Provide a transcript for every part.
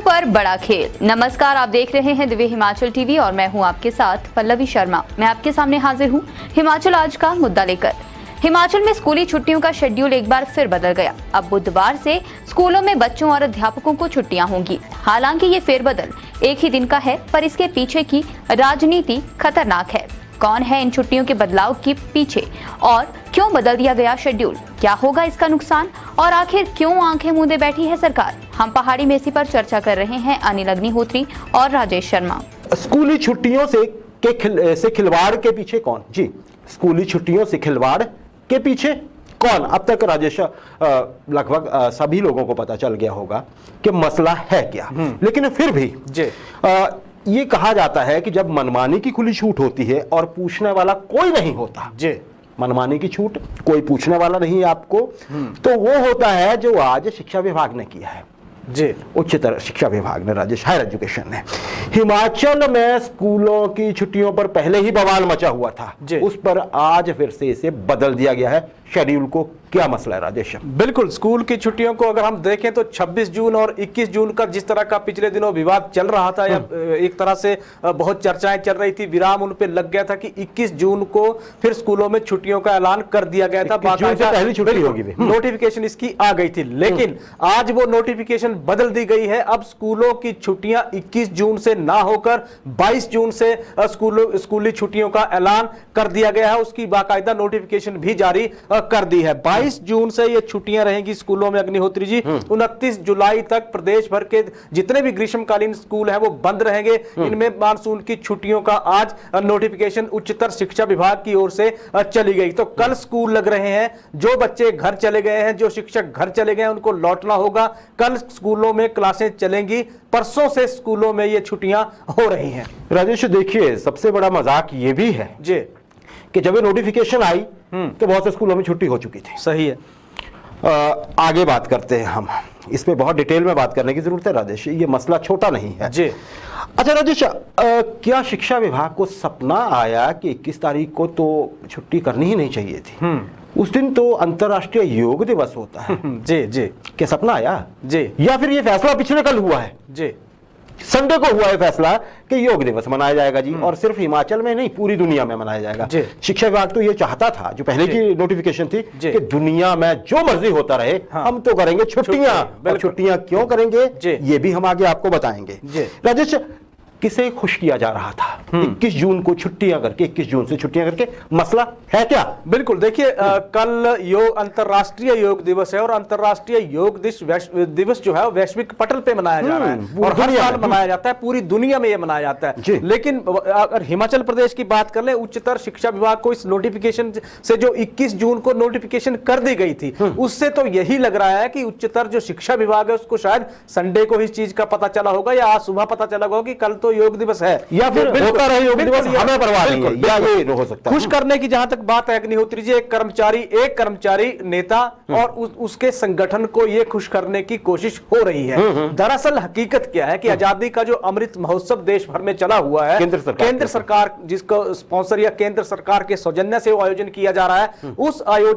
पर बड़ा खेल। नमस्कार, आप देख रहे हैं दिव्य हिमाचल टीवी और मैं हूं आपके साथ पल्लवी शर्मा। मैं आपके सामने हाजिर हूं हिमाचल आज का मुद्दा लेकर। हिमाचल में स्कूली छुट्टियों का शेड्यूल एक बार फिर बदल गया। अब बुधवार से स्कूलों में बच्चों और अध्यापकों को छुट्टियां होंगी। हालांकि ये फेरबदल एक ही दिन का है, पर इसके पीछे की राजनीति खतरनाक है। कौन है इन छुट्टियों के बदलाव के पीछे और क्यों बदल दिया गया शेड्यूल? क्या होगा इसका नुकसान और आखिर क्यों आंखें मूंदे बैठी है सरकार? हम पहाड़ी मेसी पर चर्चा कर रहे हैं अनिल अग्निहोत्री और राजेश शर्मा। स्कूली छुट्टियों से खिलवाड़ के पीछे कौन? जी, स्कूली छुट्टियों से खिलवाड़ के पीछे कौन? अब तक राजेश लगभग सभी लोगों को पता चल गया होगा कि मसला है क्या, लेकिन फिर भी ये कहा जाता है कि जब मनमानी की खुली छूट होती है और पूछने वाला कोई नहीं होता, जी, मनमानी की छूट, कोई पूछने वाला नहीं है आपको, तो वो होता है जो आज शिक्षा विभाग ने किया है। जी, उच्चतर शिक्षा विभाग ने, राजेश, हायर एजुकेशन ने हिमाचल में स्कूलों की छुट्टियों पर पहले ही बवाल मचा हुआ था, उस पर आज फिर से इसे बदल दिया गया है शेड्यूल को। क्या मसला है राजेश? बिल्कुल, स्कूल की छुट्टियों को अगर हम देखें तो 26 जून और 21 जून का जिस तरह का पिछले दिनों विवाद चल रहा था, या एक तरह से बहुत चर्चाएं चल रही थी, विराम उन पे लग गया था कि 21 जून को फिर स्कूलों में छुट्टियों का ऐलान कर दिया गया था। पहली छुट्टी होगी, नोटिफिकेशन इसकी आ गई थी, लेकिन आज वो नोटिफिकेशन बदल दी गई है। अब स्कूलों की छुट्टियां 21 जून से ना होकर 22 जून से स्कूली छुट्टियों का ऐलान कर दिया गया है। उसकी बाकायदा नोटिफिकेशन भी जारी कर दी है। 22 जून से ये छुट्टियां रहेंगी स्कूलों में अग्निहोत्री जी। 29 जुलाई तक प्रदेश भर के जितने भी ग्रीष्मकालीन स्कूल हैं वो बंद रहेंगे। इनमें मानसून की छुट्टियों का आज नोटिफिकेशन उच्चतर शिक्षा विभाग की ओर से चली गई। तो कल स्कूल लग रहे हैं, जो बच्चे घर चले गए हैं, जो शिक्षक घर चले गए हैं, उनको लौटना होगा। कल स्कूलों में क्लासें चलेंगी, परसों से स्कूलों में ये छुट्टियां हो रही हैं। राजेश, देखिए, सबसे बड़ा मजाक ये भी है जी कि जब ये नोटिफिकेशन आई तो बहुत से स्कूलों में छुट्टी हो चुकी थी। सही है। आगे बात करते हैं हम, इस पे बहुत डिटेल में बात करने की जरूरत है राजेश, ये मसला छोटा नहीं है जी। अच्छा राजेश, क्या शिक्षा विभाग को सपना आया कि 21 तारीख को तो छुट्टी करनी ही नहीं चाहिए थी? उस दिन तो अंतर्राष्ट्रीय योग दिवस होता है। जी जी, क्या सपना आया जी? या फिर ये फैसला पिछले कल हुआ है? जी, संडे को हुआ है फैसला कि योग दिवस मनाया जाएगा जी, और सिर्फ हिमाचल में नहीं, पूरी दुनिया में मनाया जाएगा। शिक्षा विभाग तो ये चाहता था, जो पहले की नोटिफिकेशन थी, कि दुनिया में जो मर्जी होता रहे, हम तो करेंगे छुट्टियां। छुट्टियां क्यों करेंगे ये भी हम आगे आपको बताएंगे। राजेश, किसे खुश किया जा रहा था 21 जून को छुट्टियां करके, 21 जून से छुट्टियां करके? मसला है क्या? बिल्कुल, देखिए, कल योग अंतर्राष्ट्रीय योग दिवस है और अंतर्राष्ट्रीय योग दिवस जो है वैश्विक पटल पे मनाया जा रहा है और हर साल मनाया जाता है, पूरी दुनिया में ये मनाया जाता है। लेकिन अगर हिमाचल प्रदेश की बात कर ले, उच्चतर शिक्षा विभाग को इस नोटिफिकेशन से जो 21 जून को नोटिफिकेशन कर दी गई थी, उससे तो यही लग रहा है कि उच्चतर जो शिक्षा विभाग है उसको शायद संडे को इस चीज का पता चला होगा या आज सुबह पता चला होगा कि कल तो योग दिवस है, या फिर होता रहे योग दिवस, हमें परवाह नहीं है, या ये हो सकता है। खुश करने की जहां तक बात है अग्निहोत्री जी, एक कर्मचारी नेता और उसके संगठन को ये खुश करने की कोशिश हो रही है। दरअसल हकीकत क्या है कि आजादी का जो अमृत महोत्सव देश भर में चला हुआ है, केंद्र सरकार जिसको स्पॉन्सर या केंद्र सरकार के सौजन्य से वो आयोजन किया जा रहा है,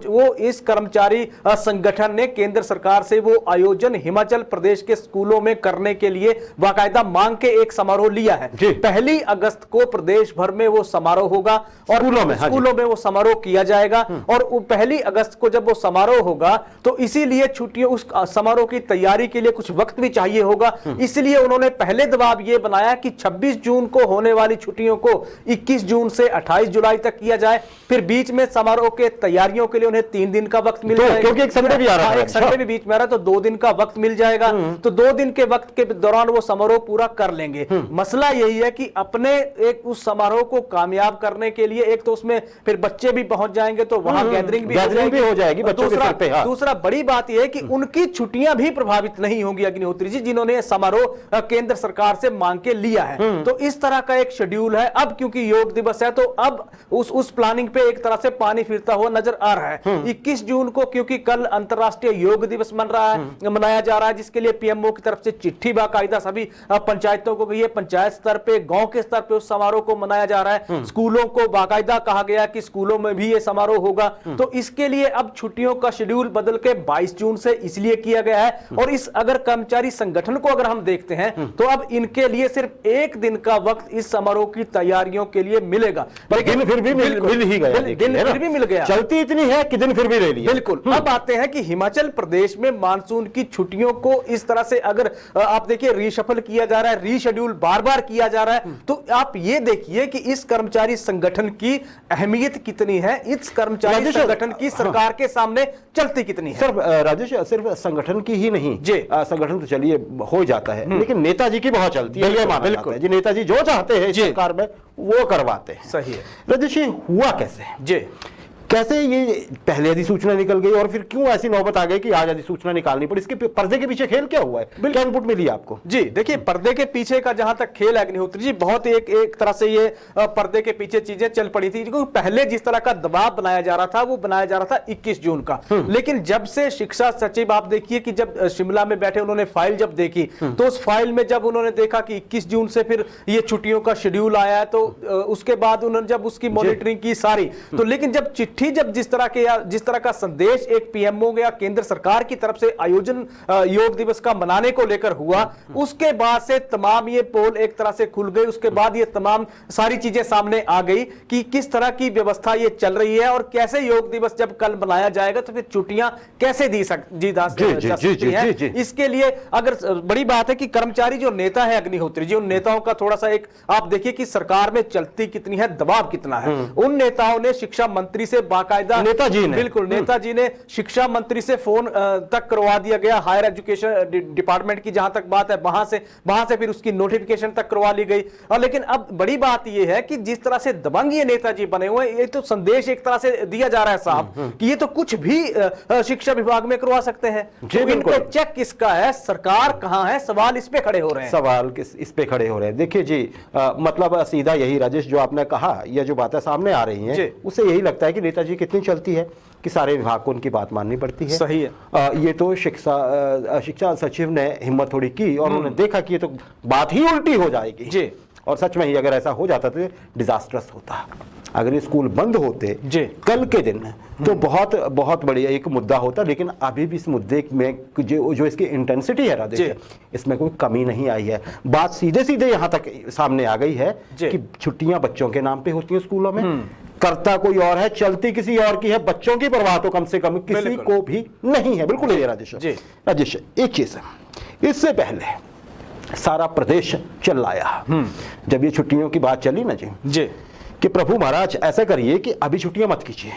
वो इस कर्मचारी संगठन ने केंद्र सरकार से वो आयोजन हिमाचल प्रदेश के स्कूलों में करने के लिए बाकायदा मांग के एक समारोह लिया है। 1 अगस्त को प्रदेश भर में वो समारोह होगा और स्कूलों में वो समारोह किया जाएगा। और 1 अगस्त को जब वो समारोह होगा तो इसीलिए छुट्टियों, उस समारोह की तैयारी के लिए कुछ वक्त भी चाहिए होगा। इसलिए उन्होंने पहले दबाव ये बनाया कि 26 जून को होने वाली छुट्टियों को 21 जून से 28 जुलाई तक किया जाए। फिर बीच में समारोह के तैयारियों के लिए उन्हें 3 दिन का वक्त मिल जाएगा, क्योंकि एक संडे भी आ रहा है, एक संडे भी बीच में आ रहा है, तो 2 दिन का वक्त मिल जाएगा। तो 2 दिन के वक्त के दौरान वो समारोह पूरा कर लेंगे। मसला यही है कि अपने एक उस समारोह को कामयाब करने के लिए एक तो उसमें फिर बच्चे भी पहुंच जाएंगे, तो वहां गैदरिंग भी हो जाएगी बच्चों के सर पे। दूसरा बड़ी बात यह है कि उनकी छुट्टियां भी प्रभावित नहीं होंगी अग्निहोत्री जी, जिन्होंने समारोह केंद्र सरकार से मांग के लिया है। तो इस तरह का एक शेड्यूल है। अब क्योंकि योग दिवस है तो अब उस प्लानिंग पे एक तरह से पानी फिरता हुआ नजर आ रहा है। 21 जून को क्योंकि कल अंतर्राष्ट्रीय योग दिवस मनाया जा रहा है, जिसके लिए पीएमओ की तरफ से चिट्ठी बाकायदा सभी पंचायतों को गई है। पंचायत पंचायत स्तर पे, गांव के स्तर पे उस समारोह को मनाया जा रहा है। स्कूलों को बाकायदा कहा गया कि स्कूलों में भी ये समारोह होगा। तो इसके लिए अब छुट्टियों का शेड्यूल बदल के 22 जून से इसलिए किया गया है। और इस अगर कर्मचारी संगठन को अगर हम देखते हैं तो अब इनके लिए सिर्फ एक दिन का वक्त इस समारोह की तैयारियों के लिए मिलेगा। लेकिन फिर भी मिल ही गया, दिन फिर भी मिल गया, चलती इतनी है कि दिन फिर भी ले लिया। बिल्कुल। अब आते हैं कि हिमाचल प्रदेश में मानसून की छुट्टियों को इस तरह से अगर आप देखिए रीशफल किया जा रहा है, रीशेड्यूल बार बार किया जा रहा है, तो आप ये देखिए कि इस कर्मचारी संगठन की अहमियत कितनी है, इस कर्मचारी संगठन की सरकार के सामने चलती कितनी है। सिर्फ राजेश, सिर्फ संगठन की ही नहीं जी, संगठन तो चलिए हो जाता है, लेकिन नेताजी की बहुत चलती है, ये माना जाता है जी। नेताजी जो चाहते हैं सरकार में वो करवाते हैं। सही है राजेश, हुआ कैसे जी, कैसे ये पहले अधिसूचना निकल गई और फिर क्यों ऐसी नौबत आ गई कि आज अधिसूचना निकालनी पड़ी? इसके पर्दे के पीछे खेल क्या हुआ है? क्या इनपुट मिली आपको? जी देखिए, पर्दे के पीछे का जहां तक खेल है अग्निहोत्री जी, बहुत एक तरह से ये पर्दे के पीछे चीजें चल पड़ी थी। क्योंकि पहले जिस तरह का दबाव बनाया जा रहा था वो बनाया जा रहा था 21 जून का, लेकिन जब से शिक्षा सचिव, आप देखिए कि जब शिमला में बैठे उन्होंने फाइल जब देखी, तो उस फाइल में जब उन्होंने देखा कि 21 जून से फिर ये छुट्टियों का शेड्यूल आया है, तो उसके बाद उन्होंने जब उसकी मॉनिटरिंग की सारी, तो लेकिन जब चिट्ठी, जब जिस तरह का संदेश एक पीएमओ या केंद्र सरकार की तरफ से आयोजन योग दिवस का मनाने को लेकर हुआ, उसके बाद से तमाम ये पोल एक तरह से खुल गई। उसके बाद ये तमाम सारी चीजें सामने आ गई कि किस तरह की व्यवस्था ये चल रही है और कैसे योग दिवस जब कल मनाया जाएगा तो फिर छुट्टियां कैसे दी जा सकती हैं। इसके लिए अगर बड़ी बात है कि कर्मचारी जो नेता है अग्निहोत्री जी, उन नेताओं का थोड़ा सा एक आप देखिए कि सरकार में चलती कितनी है, दबाव कितना है। उन नेताओं ने शिक्षा मंत्री से बाकायदा, बिल्कुल नेताजी ने शिक्षा मंत्री से फोन तक करवा दिया गया, हायर एजुकेशन डिपार्टमेंट की जहां तक बात है, वहां से फिर उसकी नोटिफिकेशन तक करवा ली गई। और लेकिन अब बड़ी बात यह है कि जिस तरह से दबंग ये नेताजी बने हुए, ये तो संदेश एक तरह से दिया जा रहा है साहब कि ये तो कुछ भी शिक्षा विभाग में करवा सकते हैं। तो इन पे चेक किसका है, सरकार कहां है, सवाल इस पे खड़े हो रहे हैं। सवाल इस पे खड़े हो रहे हैं। देखिए जी, मतलब सीधा यही राजेश जो आपने कहा, ये जो बातें सामने आ रही हैं उससे यही लगता है कि नेताजी कितनी चलती है कि सारे विभाग को उनकी बात माननी पड़ती है। सही है। ये तो शिक्षा सचिव ने हिम्मत थोड़ी की और उन्होंने देखा कि ये तो बात ही उल्टी हो जाएगी जी। और सच में ही अगर ऐसा हो जाता तो डिजास्टर्स होता। अगर ये स्कूल बंद होते कल के दिन तो बहुत बहुत बढ़िया एक मुद्दा होता, लेकिन अभी भी इस मुद्दे में जो इसकी इंटेंसिटी है राजेश, इसमें कोई कमी नहीं आई है। बात सीधे सीधे यहाँ तक सामने आ गई है कि छुट्टियां बच्चों के नाम पे होती हैं स्कूलों में, करता कोई और है, चलती किसी और की है, बच्चों की परवाह तो कम से कम किसी को भी नहीं है। बिल्कुल ये राजेश। राजेश, एक चीज है, इससे पहले सारा प्रदेश चिल्लाया जब ये छुट्टियों की बात चली ना जी कि प्रभु महाराज ऐसा करिए कि अभी छुट्टियां मत कीजिए,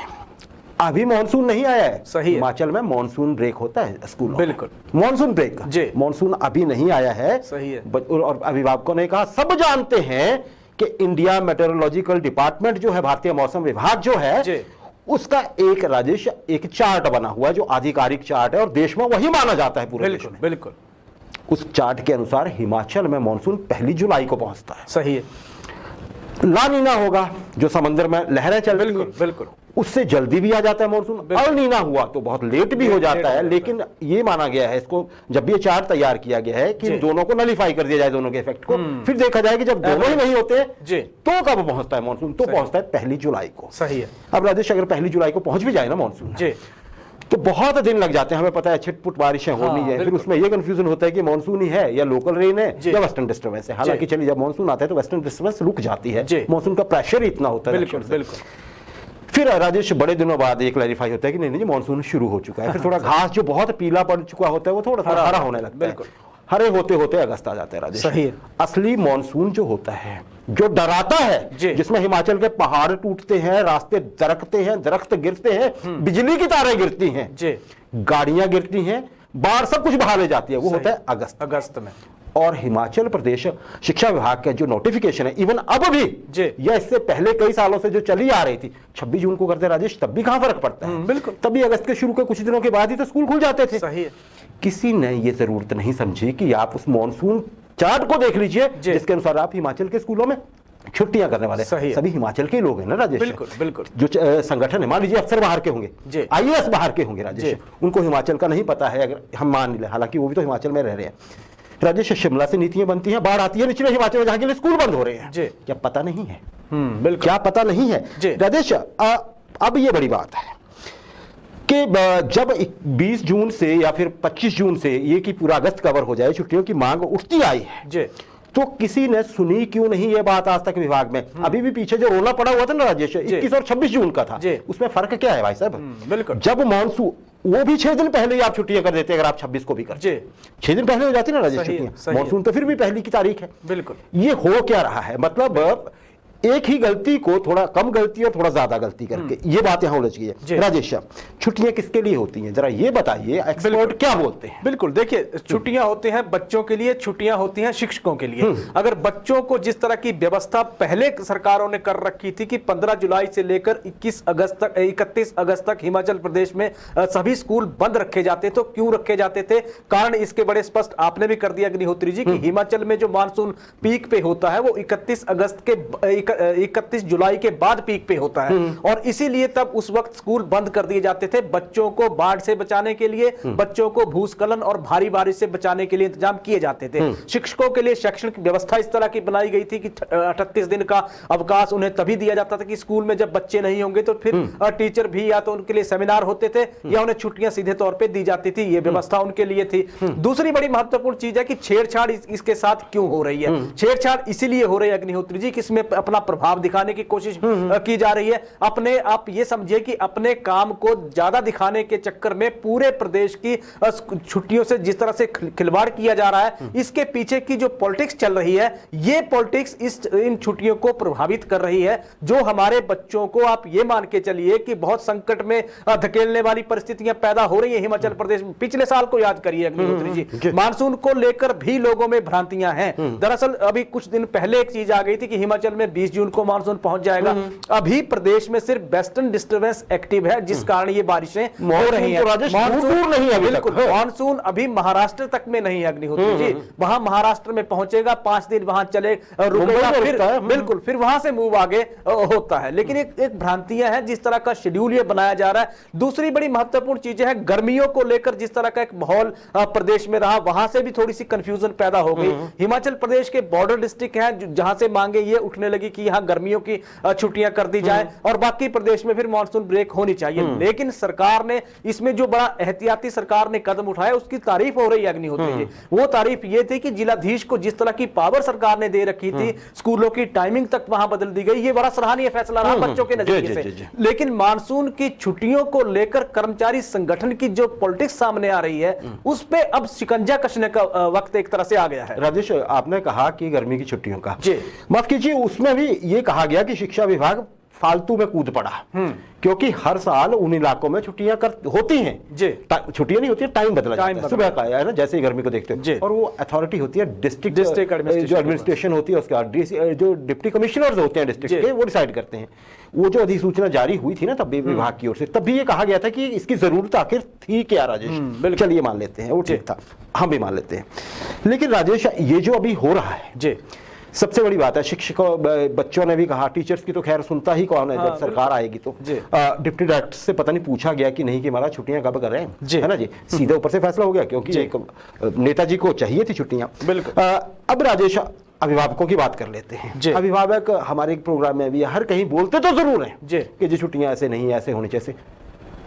अभी मॉनसून नहीं आया है। सही है। हिमाचल में मॉनसून ब्रेक होता है स्कूल, बिल्कुल मॉनसून ब्रेक, मॉनसून अभी नहीं आया है। सही है। और अभिभावकों ने कहा सब जानते हैं कि इंडिया मेट्रोलॉजिकल डिपार्टमेंट जो है, भारतीय मौसम विभाग जो है, उसका एक राजेश एक चार्ट बना हुआ है जो आधिकारिक चार्ट है और देश में वही माना जाता है पूरे देश में। बिल्कुल। उस चार्ट के अनुसार हिमाचल में मॉनसून 1 जुलाई को पहुंचता है। सही है। ला नीना होगा जो समंदर में लहरें चल रही हैं, बिल्कुल उससे जल्दी भी आ जाता है मॉनसून। अल नीना हुआ तो बहुत लेट भी हो जाता है, लेकिन ये माना गया है इसको, जब भी ये चार्ट तैयार किया गया है कि दोनों को नलीफाई कर दिया जाए, दोनों के इफेक्ट को, फिर देखा जाए कि जब दोनों ही नहीं होते तो कब पहुंचता है मॉनसून, तो पहुंचता है 1 जुलाई को। सही है। अब राजेश, अगर 1 जुलाई को पहुंच भी जाए ना मॉनसून तो बहुत दिन लग जाते हैं, हमें पता है छिटपुट बारिशें होनी है, फिर उसमें यह कंफ्यूजन होता है कि मॉनसून ही है या लोकल रेन है या वेस्टर्न डिस्टर्बेंस है। हालांकि चलिए जब मॉनसून आता है तो वेस्टर्न डिस्टर्बेंस रुक जाती है, मॉनसून का प्रेशर ही इतना होता है। बिल्कुल। फिर राजेश बड़े दिनों बाद ये क्लैरिफाई होता है कि नहीं मॉनसून शुरू हो चुका है। फिर थोड़ा घास जो बहुत पीला पड़ चुका होता है वो थोड़ा थोड़ा हरा होने लगता है, हरे होते होते अगस्त आ जाता है राजेश। सही है। असली मॉनसून जो होता है, जो डराता है, जिसमें हिमाचल के पहाड़ टूटते हैं, रास्ते दरकते हैं, दरख्त गिरते हैं, बिजली की तारें गिरती हैं, गाड़ियां गिरती हैं, बाढ़ सब कुछ बहा ले जाती है, वो होता है अगस्त में। और हिमाचल प्रदेश शिक्षा विभाग का जो नोटिफिकेशन है, इवन अब भी या इससे पहले कई सालों से जो चली आ रही थी, 26 जून को करते राजेश, तब भी कहां फर्क पड़ता है। बिल्कुल। तभी अगस्त के शुरू के कुछ दिनों के बाद ही तो स्कूल खुल जाते थे। सही है। किसी ने ये जरूरत नहीं समझी कि आप उस मॉनसून चार्ट को देख लीजिए जिसके अनुसार आप हिमाचल के स्कूलों में छुट्टियां करने वाले सभी हिमाचल के लोग हैं ना राजेश। बिल्कुल बिल्कुल। जो संगठन है, मान लीजिए अफसर बाहर के होंगे, IAS बाहर के होंगे राजेश, उनको हिमाचल का नहीं पता है, अगर हम मान लें, हालांकि वो भी तो हिमाचल में रह रहे हैं, राजेश, शिमला से नीतियां बनती हैं, बाढ़ आती है निचले हिमाचल में जहां के लिए स्कूल बंद हो रहे हैं, जी। क्या पता नहीं है? बिल्कुल, क्या पता नहीं है जी। राजेश? अब ये बड़ी बात है कि जब 20 जून से या फिर 25 जून से ये कि पूरा अगस्त कवर हो जाए, छुट्टियों की मांग उठती आई है, जी। तो किसी ने सुनी क्यों नहीं ये बात आज तक विभाग में? अभी भी पीछे जो रोना पड़ा हुआ था ना राजेश, 21 और 26 जून का था, उसमें फर्क क्या है भाई साहब? बिल्कुल। जब मानसून, वो भी 6 दिन पहले ही आप छुट्टियां कर देते, अगर आप 26 को भी करते, 6 दिन पहले हो जाती ना राजेश छुट्टियां। मानसून तो फिर भी पहली की तारीख है। बिल्कुल। ये हो क्या रहा है? मतलब एक ही गलती को थोड़ा कम गलती और थोड़ा ज्यादा गलती करके ये बात यहां उलझ गई है। राजेश, छुट्टियां किसके लिए होती हैं, जरा ये बताइए, एक्सपर्ट क्या बोलते हैं? बिल्कुल, देखिए, छुट्टियां होती हैं बच्चों के लिए, छुट्टियां होती हैं शिक्षकों के लिए। अगर बच्चों को जिस तरह की व्यवस्था पहले सरकारों ने कर रखी थी कि 15 जुलाई से लेकर 31 अगस्त तक हिमाचल प्रदेश में सभी स्कूल बंद रखे जाते, तो क्यों रखे जाते थे? कारण इसके बड़े स्पष्ट आपने भी कर दिया अग्निहोत्री जी कि हिमाचल में जो मानसून पीक पे होता है वो 31 जुलाई के बाद पीक पे होता है, और इसीलिए तब उस वक्त स्कूल बंद कर दिए जाते थे। बच्चों को बाढ़ से बचाने के लिए, बच्चों को भूस्खलन और भारी बारिश से बचाने के लिए इंतजाम किए जाते थे। शिक्षकों के लिए शैक्षणिक व्यवस्था इस तरह की बनाई गई थी कि 38 दिन का अवकाश उन्हें तभी दिया जाता था कि स्कूल में जब बच्चे नहीं होंगे तो फिर टीचर भी या तो उनके लिए सेमिनार होते थे या उन्हें छुट्टियां सीधे तौर पे दी जाती थी। ये व्यवस्था उनके लिए थी। दूसरी बड़ी महत्वपूर्ण चीज है कि छेड़छाड़ इसके साथ क्यों हो रही है? छेड़छाड़ इसीलिए हो रही है अग्निहोत्री जी कि इसमें अपना प्रभाव दिखाने की कोशिश की जा रही है। अपने आप ये समझिए कि अपने काम को ज्यादा दिखाने के चक्कर में पूरे प्रदेश की छुट्टियों से जिस तरह से खिलवाड़ किया जा रहा है, इसके पीछे की जो पॉलिटिक्स चल रही है, ये पॉलिटिक्स इन छुट्टियों को प्रभावित कर रही है, जो हमारे बच्चों को आप ये मान के चलिए कि बहुत संकट में धकेलने वाली परिस्थितियां पैदा हो रही है हिमाचल प्रदेश में। पिछले साल को याद करिए अग्निहोत्री जी, मानसून को लेकर भी लोगों में भ्रांतियां हैं। दरअसल अभी कुछ दिन पहले एक चीज आ गई थी कि हिमाचल में 20 जून को मानसून पहुंच जाएगा। अभी प्रदेश में सिर्फ वेस्टर्न डिस्टर्बेंस एक्टिव है, जिस कारण ये बारिशें हो रही हैं। मानसून नहीं है, बिल्कुल, मानसून अभी महाराष्ट्र तक में नहीं है अग्निहोत्री जी। वहां महाराष्ट्र में पहुंचेगा, 5 दिन वहां चले रुकेगा, फिर बिल्कुल फिर वहां से मूव आगे होता है। लेकिन एक भ्रांतियां हैं जिस तरह का शेड्यूल ये बनाया जा रहा है। दूसरी बड़ी महत्वपूर्ण चीजें हैं, गर्मियों को लेकर जिस तरह का एक माहौल प्रदेश में रहा, वहां से भी थोड़ी सी कंफ्यूजन पैदा हो गई। हिमाचल प्रदेश के बॉर्डर डिस्ट्रिक्ट हैं जहां से मांगे ये उठने लगी कि यहां गर्मियों की छुट्टियां कर दी जाए और बाकी प्रदेश में फिर मानसून ब्रेक होनी चाहिए। लेकिन सरकार ने इसमें जो बड़ा एहतियाती सरकार ने कदम उठाया, उसकी तारीफ हो रही है अग्निहोत्री जी। वो तारीफ ये थी कि जिलाधीश को जिस तरह की पावर सरकार ने दे रखी थी, स्कूलों की टाइमिंग तक वहां बदल दी गई, ये बड़ा सराहनीय फैसला रहा बच्चों के नजरिए से। लेकिन मानसून की छुट्टियों को लेकर कर्मचारी संगठन की जो पॉलिटिक्स सामने आ रही है, उस पे अब शिकंजा कसने का वक्त एक तरह से आ गया है। राजेश, आपने कहा कि गर्मी की छुट्टियों का, माफ कीजिए, उसमें भी ये कहा गया कि शिक्षा विभाग फालतू में कूद पड़ा, क्योंकि हर साल उन इलाकों में छुट्टियां होती हैं। छुट्टियां नहीं होती है, टाइम बदला जाता है, सुबह का है ना, जैसे ही गर्मी को देखते हो। और वो अथॉरिटी होती है डिस्ट्रिक्ट जो एडमिनिस्ट्रेशन होती है, उसका जो डिप्टी कमिश्नर्स होते हैं डिस्ट्रिक्ट के, वो डिसाइड करते हैं। वो जो अधिसूचना जारी हुई थी ना तब भी विभाग की ओर से, तब भी ये कहा गया था कि इसकी जरूरत आखिर थी क्या राजेश? चलिए मान लेते हैं वो ठीक था, हम भी मान लेते हैं। लेकिन राजेश, ये जो अभी हो रहा है, सबसे बड़ी बात है, शिक्षकों बच्चों ने भी कहा, टीचर्स की तो खैर सुनता ही कौन है, जब सरकार आएगी तो। डिप्टी डायरेक्टर से पता नहीं पूछा गया कि नहीं कि हमारा छुट्टियां कब कर रहे हैं, है ना जी, सीधे ऊपर से फैसला हो गया, क्योंकि एक नेताजी को चाहिए थी छुट्टियां। अब राजेश, अभिभावकों की बात कर लेते हैं। अभिभावक हमारे प्रोग्राम में भी हर कहीं बोलते तो जरूर हैं कि जी छुट्टियां ऐसे नहीं, ऐसे होनी चाहिए।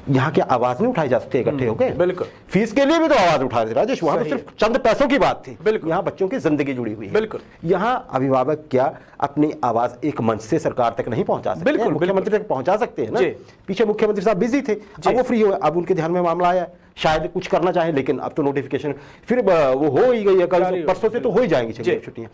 यहाँ की आवाज नहीं उठाई जा सकती इकट्ठे होकर? बिल्कुल। फीस के लिए भी तो आवाज उठा रहे थे राजेश, वहां तो सिर्फ चंद पैसों की बात थी। बिल्कुल। यहाँ बच्चों की जिंदगी जुड़ी हुई है। बिल्कुल। यहाँ अभिभावक क्या अपनी आवाज एक मंच से सरकार तक नहीं पहुंचा सकते? बिल्कुल, मुख्यमंत्री तक पहुंचा सकते हैं ना। पीछे मुख्यमंत्री साहब बिजी थे, अब वो फ्री हुए, अब उनके ध्यान में मामला आया, शायद कुछ करना चाहे, लेकिन अब तो नोटिफिकेशन फिर वो हो ही गई है, कल परसों से तो हो ही जाएंगी छुट्टियां।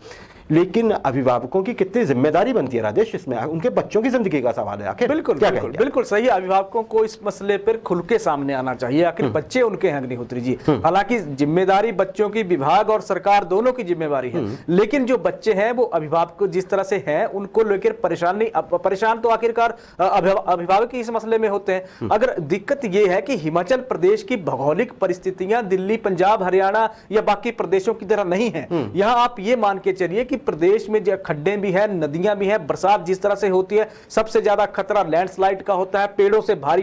लेकिन अभिभावकों की कितनी जिम्मेदारी बनती है राजेश इसमें? उनके बच्चों की जिंदगी का सवाल है आखिर। बिल्कुल, क्या बिल्कुल, बिल्कुल सही। अभिभावकों को इस मसले पर खुल के सामने आना चाहिए, आखिर बच्चे उनके हैं अग्निहोत्री जी। हालांकि जिम्मेदारी बच्चों की विभाग और सरकार दोनों की जिम्मेदारी है, लेकिन जो बच्चे हैं वो अभिभावक जिस तरह से हैं उनको लेकर परेशान नहीं, परेशान तो आखिरकार अभिभावक ही इस मसले में होते हैं। अगर दिक्कत यह है कि हिमाचल प्रदेश की भौगोलिक परिस्थितियां दिल्ली, पंजाब, हरियाणा या बाकी प्रदेशों की तरह नहीं है। यहाँ आप ये मान के चलिए कि प्रदेश में जो खड्डे भी है, नदियां भी है, बरसात जिस तरह से होती है सबसे ज्यादा खतरा लैंडस्लाइड का होता है, पेड़ों से भारी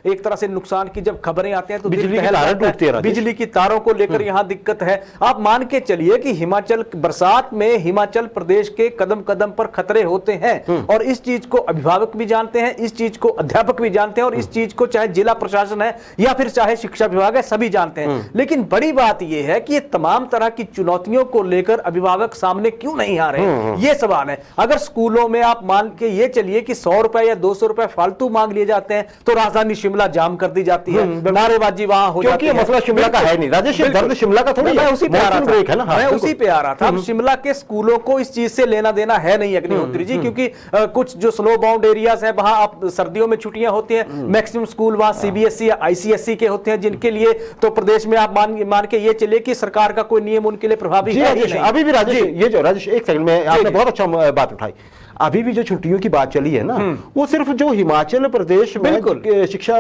एक तरह से नुकसान की जब खबरें आती हैं तो बिजली की तारें टूटती है, बिजली की तारों को लेकर यहाँ दिक्कत है। आप मान के चलिए कि हिमाचल बरसात में हिमाचल प्रदेश के कदम कदम पर खतरे होते हैं और इस चीज को अभिभावक भी जानते हैं, इस चीज को अध्यापक भी जानते हैं और इस चीज को चाहे जिला प्रशासन है या फिर चाहे शिक्षा विभाग है सभी जानते हैं। लेकिन बड़ी बात यह है कि ये तमाम तरह की चुनौतियों को लेकर अभिभावक सामने क्यों नहीं आ रहे, ये सवाल है। अगर स्कूलों में आप मान के ये चलिए कि 100 रुपए या 200 रुपए फालतू मांग लिए जाते हैं तो राजधानी शिमला जाम कर दी जाती है, नारेबाजी वहां हो जाती है। क्योंकि मसला शिमला का है नहीं राजेश, दर्द शिमला का थोड़ी है। मैं उसी पे आ रहा था, मैं उसी पे आ रहा था। अब हम्म। शिमला के स्कूलों को इस चीज से लेना देना है नहीं अग्निहोत्री जी, क्योंकि कुछ जो स्लो बाउंड एरियाज है वहां आप सर्दियों में छुट्टियां होती हैं, मैक्सिमम स्कूल वहां सीबीएसई या आईसीएसई के होते हैं, जिनके लिए तो प्रदेश में आप मान के ये चलिए कि सरकार का कोई नियम उनके लिए प्रभावी है ही नहीं। अभी भी राजेश, ये जो राजेश एक सेकंड में आपने बहुत अच्छा बात उठाई। अभी भी जो छुट्टियों की बात चली है ना, वो सिर्फ जो हिमाचल प्रदेश में शिक्षा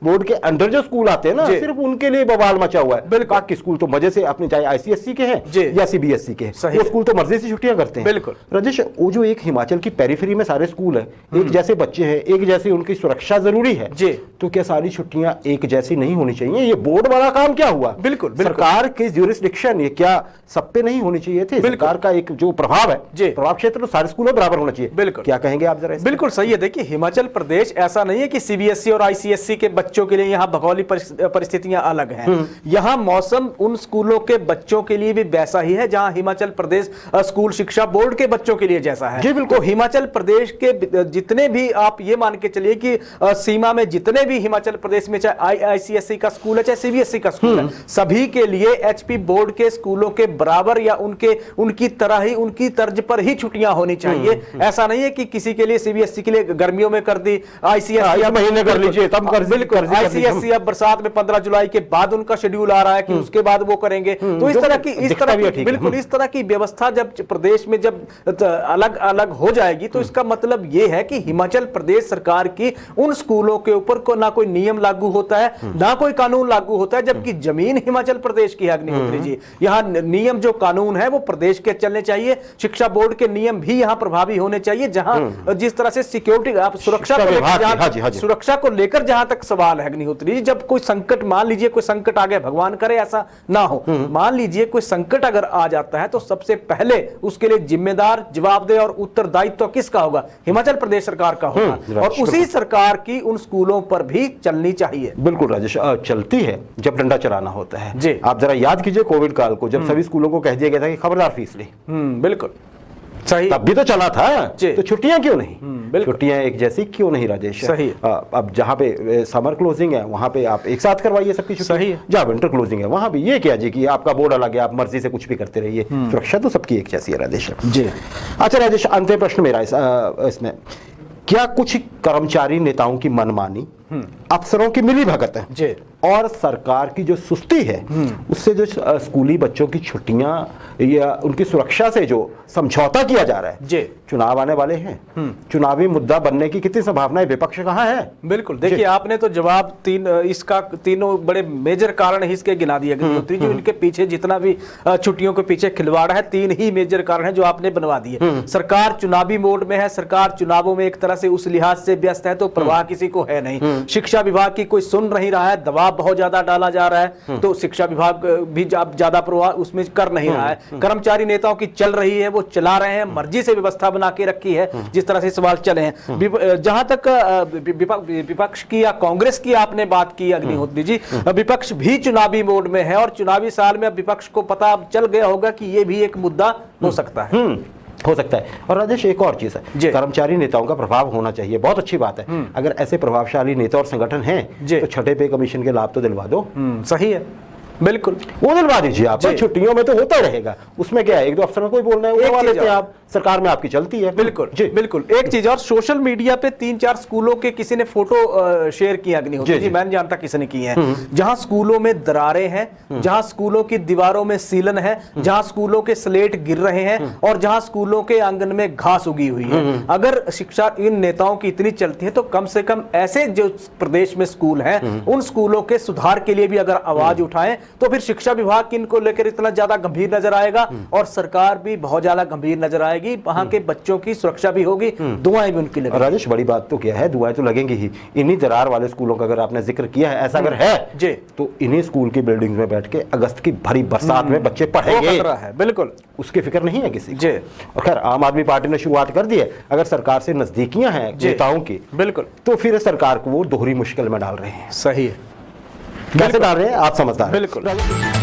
बोर्ड के अंडर जो स्कूल आते हैं ना, सिर्फ उनके लिए बवाल मचा हुआ है। बाकी स्कूल तो मजे से अपने चाहे आईसीएसई के हैं या सीबीएसई के, वो स्कूल तो मर्जी से छुट्टियां करते हैं। बिल्कुल राजेश, वो जो एक हिमाचल की पेरिफेरी में सारे स्कूल है, एक जैसे बच्चे हैं, एक जैसे उनकी सुरक्षा जरूरी है, तो क्या सारी छुट्टियां एक जैसी नहीं होनी चाहिए? ये बोर्ड वाला काम क्या हुआ? बिल्कुल सरकार के ज्यूरिसडिक्शन ये क्या सब पे नहीं होनी चाहिए थे? सरकार का एक जो प्रभाव है, प्रभाव क्षेत्र तो सारे स्कूलों बराबर होना चाहिए। बिल्कुल, क्या कहेंगे आप जरा? बिल्कुल सही है। देखिए हिमाचल प्रदेश ऐसा नहीं है कि सीबीएसई और आईसीएसई के बच्चों के लिए यहाँ भौगोलिक परिस्थितियां अलग हैं। यहाँ मौसम उन स्कूलों के बच्चों के लिए भी वैसा ही है जहां हिमाचल प्रदेश स्कूल शिक्षा बोर्ड के बच्चों के लिए जैसा है। जी बिल्कुल। तो हिमाचल प्रदेश के जितने भी आप ये मान के चलिए कि सीमा में जितने भी हिमाचल प्रदेश में चाहे आईसीएसई का स्कूल है चाहे सीबीएसई का स्कूल है, सभी के लिए एचपी बोर्ड के स्कूलों के बराबर या उनकी तरह ही, उनकी तर्ज पर ही छुट्टियां होनी चाहिए। ऐसा नहीं है कि किसी के लिए सीबीएसई के लिए गर्मियों में कर दी, आईसीएसई महीने कर लीजिए तब कर, बिल्कुल आईसीएसई अब बरसात में 15 जुलाई के बाद उनका शेड्यूल आ रहा है कि उसके बाद वो करेंगे। तो इस तरह की बिल्कुल इस तरह की व्यवस्था जब प्रदेश में जब अलग अलग हो जाएगी तो इसका मतलब ये है कि हिमाचल प्रदेश सरकार की उन स्कूलों के ऊपर को ना कोई नियम लागू होता है ना कोई कानून लागू होता है, जबकि जमीन हिमाचल प्रदेश की है अग्निहोत्री जी। यहाँ नियम जो कानून है वो प्रदेश के चलने चाहिए, शिक्षा बोर्ड के नियम भी यहाँ प्रभावी होने चाहिए। जहां जिस तरह से सिक्योरिटी आप सुरक्षा को लेकर जहां तक सवाल है अग्निहोत्री, जब कोई संकट मान लीजिए कोई संकट आ गया, भगवान करे ऐसा ना हो, मान लीजिए कोई संकट अगर आ जाता है तो सबसे पहले उसके लिए जिम्मेदार, जवाबदेह और उत्तरदायित्व तो किसका होगा? हिमाचल प्रदेश सरकार का होगा और उसी सरकार की उन स्कूलों पर भी चलनी चाहिए। बिल्कुल राजेश, चलती है जब डंडा चलाना होता है जी। आप जरा याद कीजिए कोविड काल को, जब सभी स्कूलों को कह दिया गया था कि खबरदार फीस ली, बिल्कुल सही, तब भी तो चला था। तो छुट्टियां क्यों नहीं? छुट्टियां एक जैसी क्यों नहीं राजेश? सही। अब जहां पे समर क्लोजिंग है वहां पे आप एक साथ करवाइए सबकी छुट्टी। सही है। जहां विंटर क्लोजिंग है वहां भी ये क्या जी कि आपका बोर्ड अलग है, आप मर्जी से कुछ भी करते रहिए, सुरक्षा तो सबकी एक जैसी है राजेश जी। अच्छा राजेश, अंतिम प्रश्न मेरा इसमें, क्या कुछ कर्मचारी नेताओं की मनमानी, अफसरों की मिलीभगत है और सरकार की जो सुस्ती है उससे जो स्कूली बच्चों की छुट्टियां या उनकी सुरक्षा से जो समझौता किया जा रहा है, चुनाव आने वाले हैं, चुनावी मुद्दा बनने की कितनी संभावनाएं, विपक्ष कहां है? बिल्कुल, देखिए आपने तो जवाब इसका तीनों बड़े मेजर कारण ही इसके गिना दिए अग्निहोत्री जी। इनके पीछे जितना भी छुट्टियों के पीछे खिलवाड़ है, 3 ही मेजर कारण है जो आपने बनवा दिए। सरकार चुनावी मोड में है, सरकार चुनावों में एक तरह से उस लिहाज से व्यस्त है तो प्रवाह किसी को है नहीं। शिक्षा विभाग की कोई सुन नहीं रहा है, दबाव बहुत ज्यादा डाला जा रहा है तो शिक्षा विभाग भी ज्यादा प्रवाह उसमें कर नहीं रहा है। कर्मचारी नेताओं की चल रही है, वो चला रहे हैं, मर्जी से व्यवस्था बना के रखी है जिस तरह से सवाल चले हैं। जहां तक विपक्ष की या कांग्रेस की आपने बात की अग्निहोत्री जी, विपक्ष भी चुनावी मोड में है और चुनावी साल में विपक्ष को पता चल गया होगा कि ये भी एक मुद्दा हो सकता है। हो सकता है। और राजेश एक और चीज है, कर्मचारी नेताओं का प्रभाव होना चाहिए, बहुत अच्छी बात है। अगर ऐसे प्रभावशाली नेता और संगठन हैं तो छठे पे कमीशन के लाभ तो दिलवा दो। सही है। बिल्कुल वो दिलवा दीजिए आप, जी। छुट्टियों में तो होता रहेगा, उसमें क्या है, एक दो अफसर कोई बोलना है वो एक करवा चीज लेते हैं और। आप, सरकार में आपकी चलती है। बिल्कुल जी बिल्कुल। एक चीज और, सोशल मीडिया पे 3-4 स्कूलों के किसी ने फोटो शेयर किया अग्निहोत्री जी, मैं नहीं जानता किसने की है, जहां स्कूलों में दरारें हैं, जहां स्कूलों की दीवारों में सीलन है, जहां स्कूलों के स्लेट गिर रहे हैं और जहां स्कूलों के आंगन में घास उगी हुई है। अगर शिक्षा इन नेताओं की इतनी चलती है तो कम से कम ऐसे जो प्रदेश में स्कूल हैं उन स्कूलों के सुधार के लिए भी अगर आवाज उठाएं तो फिर शिक्षा विभाग इनको लेकर इतना ज्यादा गंभीर नजर आएगा और सरकार भी बहुत ज्यादा गंभीर नजर आएगी, वहां के बच्चों की सुरक्षा भी होगी, दुआएं भी उनकी लगेंगी। राजेश बड़ी बात तो क्या है, दुआएं तो लगेंगी ही। इन्हीं दरार वाले स्कूलों का अगर आपने जिक्र किया है, ऐसा अगर है जी, तो इन्हीं स्कूल की बिल्डिंग में बैठ के अगस्त की भरी बरसात में बच्चे पढ़ेंगे, खतरा है। बिल्कुल, उसकी फिक्र नहीं है किसी जी। को। और खैर आम आदमी पार्टी ने शुरुआत कर दी है, अगर सरकार से नजदीकियां हैं नेताओं की, बिल्कुल, तो फिर सरकार को वो दोहरी मुश्किल में डाल रहे हैं। सही है, कैसे डाल रहे हैं आप समझदार हैं। बिल्कुल।